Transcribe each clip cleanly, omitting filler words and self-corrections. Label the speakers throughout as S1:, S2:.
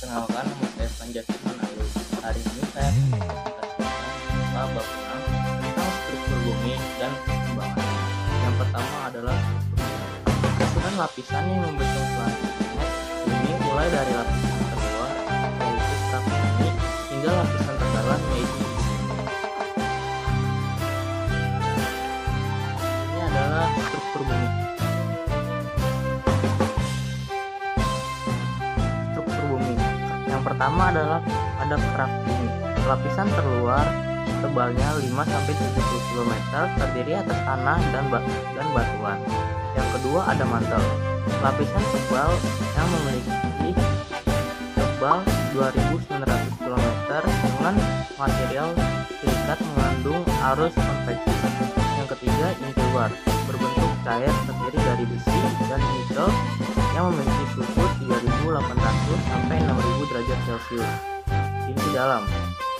S1: Perkenalkan, nama saya Panjaitan Ayu. Hari ini saya akan mempresentasikan bab 6 tentang struktur bumi dan perkembangannya. Yang pertama adalah susunan lapisan yang membentuk planet bumi, mulai dari lapisan terluar yaitu stratosfer bumi hingga lapisan terdalam yaitu bumi. Ini adalah struktur bumi. Yang pertama adalah ada kerak bumi. Lapisan terluar tebalnya 5-70 km terdiri atas tanah dan batuan. Yang kedua ada mantel. Lapisan tebal yang memiliki tebal 2.900 km dengan material silikat mengandung arus konveksi. Yang ketiga inti luar, berbentuk cair terdiri dari besi dan nikel yang memiliki suhu 3.800 sampai 6.000 derajat Celcius. Inti dalam,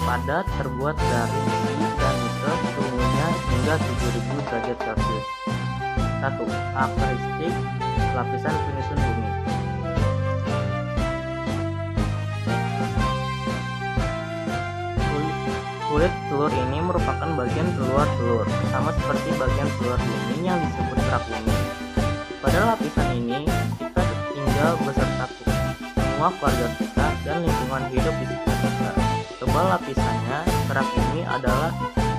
S1: padat terbuat dari besi dan nikel, suhunya hingga 7.000 derajat Celcius. 1. Karakteristik lapisan penyusun bumi. Kulit telur ini merupakan bagian keluar telur, sama seperti bagian keluar bumi yang disebut kerak bumi. Pada lapisan ini, kita tinggal beserta semua keluarga kita dan lingkungan hidup di sekitar kita. Tebal lapisannya, kerak bumi adalah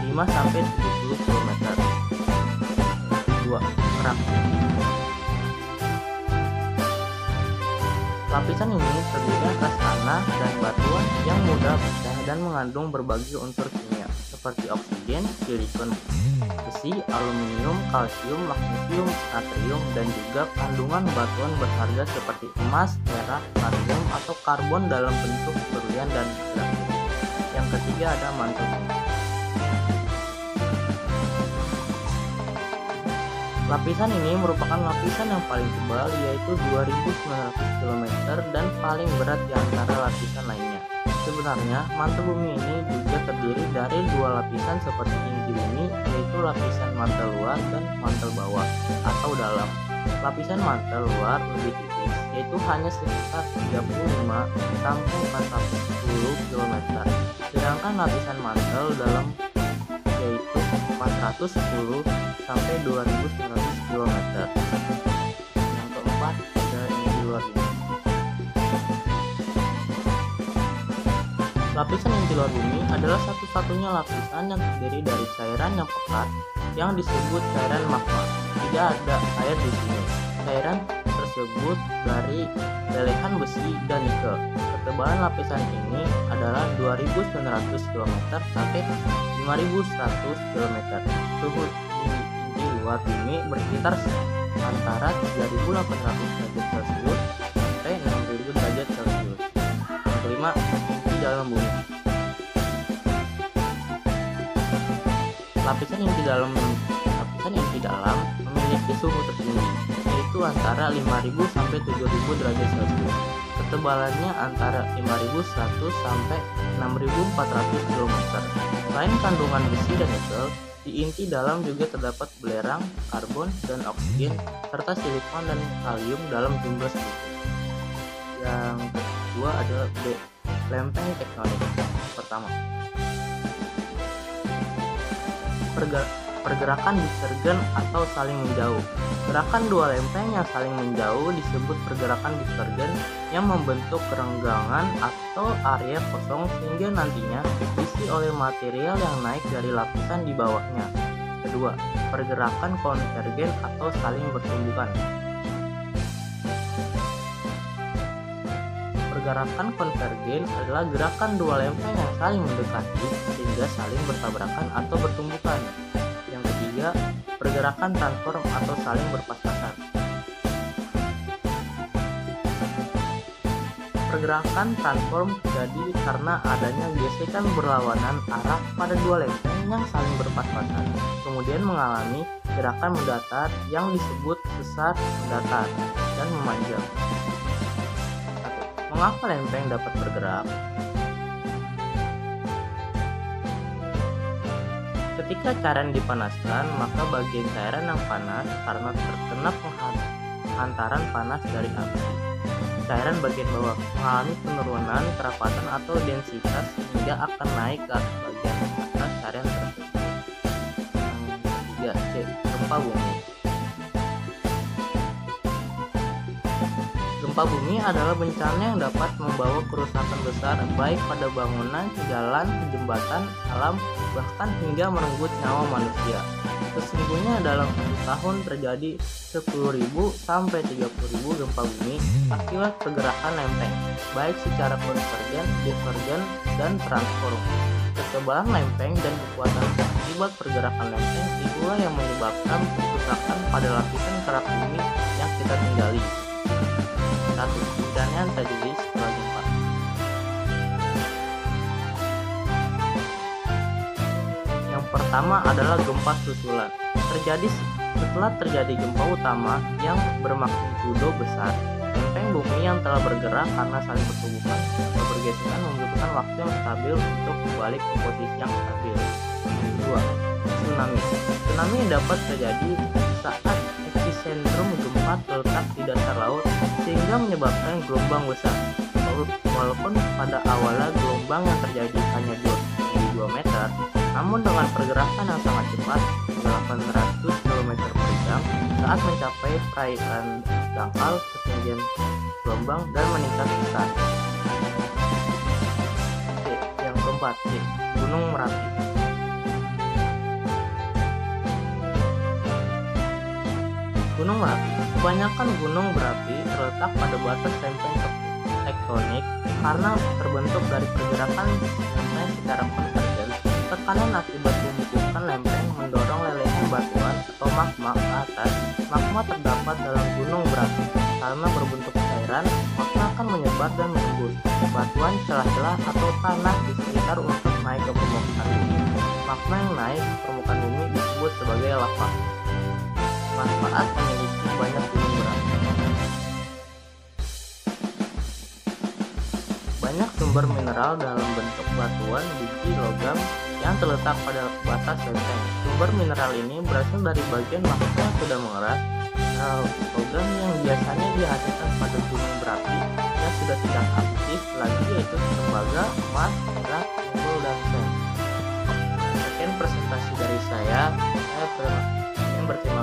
S1: 5-70 km. 2. Kerak bumi. Lapisan ini terdiri atas tanah dan batuan yang mudah pecah dan mengandung berbagai unsur kimia seperti oksigen, silikon, besi, aluminium, kalsium, magnesium, natrium, dan juga kandungan batuan berharga seperti emas, perak, karbon atau karbon dalam bentuk berlian dan grafit. Yang ketiga ada mantel bumi. Lapisan ini merupakan lapisan yang paling tebal, yaitu 2.900 km dan paling berat di antara lapisan lainnya. Sebenarnya, mantel bumi ini juga terdiri dari dua lapisan seperti inti bumi, yaitu lapisan mantel luar dan mantel bawah atau dalam. Lapisan mantel luar lebih tipis, yaitu hanya sekitar 35-410 km. Sedangkan lapisan mantel dalam yaitu 410 sampai 2.900 km. Yang keempat ada inti luar bumi. Lapisan inti luar bumi adalah satu-satunya lapisan yang terdiri dari cairan yang pekat yang disebut cairan magma. Tidak ada air di sini. Cairan tersebut dari lelehan besi dan nikel. Ketebalan lapisan ini adalah 2.900 km sampai 5.100 km. Suhu di inti luar bumi berkisar antara 3.800 derajat Celcius sampai 6.000 derajat Celcius. Yang kelima, inti dalam bumi. Lapisan inti dalam memiliki suhu tertinggi, yaitu antara 5.000 sampai 7.000 derajat Celcius. Ketebalannya antara 5.100 sampai 6.400 km. Selain kandungan besi dan nikel, di inti dalam juga terdapat belerang, karbon, dan oksigen, serta silikon dan kalium dalam jumlah sedikit. Yang kedua adalah B. Lempeng tektonik. Pertama, pergerakan divergen atau saling menjauh. Gerakan dua lempeng yang saling menjauh disebut pergerakan divergen yang membentuk kerenggangan atau area kosong sehingga nantinya diisi oleh material yang naik dari lapisan di bawahnya. Kedua, pergerakan konvergen atau saling bertumbukan. Pergerakan konvergen adalah gerakan dua lempeng yang saling mendekati sehingga saling bertabrakan atau bertumbukan. Yang ketiga, pergerakan transform atau saling berpas-pasan. Pergerakan transform terjadi karena adanya gesekan berlawanan arah pada dua lempeng yang saling berpas-pasan, kemudian mengalami gerakan mendatar yang disebut sesar mendatar dan memanjang. Mengapa lempeng dapat bergerak? Ketika cairan dipanaskan, maka bagian cairan yang panas karena terkena penghantaran panas dari api. Cairan bagian bawah mengalami penurunan kerapatan atau densitas sehingga akan naik ke bagian atas carian tersebut. Yang 3. C. Gempa bumi. Gempa bumi adalah bencana yang dapat membawa kerusakan besar baik pada bangunan, jalan, jembatan, alam, bahkan hingga merenggut nyawa manusia. Sesungguhnya dalam satu tahun terjadi 10.000 sampai 30.000 gempa bumi akibat pergerakan lempeng, baik secara konvergen, divergen, dan transform. Ketebalan lempeng dan kekuatan akibat pergerakan lempeng itulah yang menyebabkan kerusakan pada lapisan kerak bumi yang kita tinggali. 1. Bencana yang terjadi setelah gempa. Yang pertama adalah gempa susulan. Setelah terjadi gempa utama yang bermagnitudo besar, lempeng bumi yang telah bergerak karena saling bertubuhan atau bergesekan membutuhkan waktu yang stabil untuk kembali ke posisi yang stabil. 2. Tsunami. Tsunami dapat terjadi saat epicentrum gempa terletak di dasar laut sehingga menyebabkan gelombang besar. Walaupun pada awalnya gelombang yang terjadi hanya 2 meter, namun dengan pergerakan yang sangat cepat 800 km per jam saat mencapai perairan dangkal, ketinggian gelombang dan meningkat besar. C. Yang keempat, C. Gunung Merapi. Gunung Merapi. Kebanyakan gunung berapi terletak pada batas lempeng tektonik karena terbentuk dari pergerakan lempeng secara konvergen. Tekanan akibat pembentukan lempeng mendorong lelehan batuan atau magma ke atas. Magma terdapat dalam gunung berapi karena berbentuk cairan, magma akan menyebar dan menembus batuan, celah-celah atau tanah di sekitar untuk naik ke permukaan bumi. Magma yang naik ke permukaan bumi disebut sebagai lava. Manfaat memiliki banyak gunung berapi. Banyak sumber mineral dalam bentuk batuan, biji, logam yang terletak pada batas lempeng. Sumber mineral ini berasal dari bagian magma yang sudah mengeras. Logam yang biasanya dihasilkan pada gunung berapi yang sudah tidak aktif lagi yaitu tembaga, emas, perak, nikel, dan sen. Sekian presentasi dari saya berterima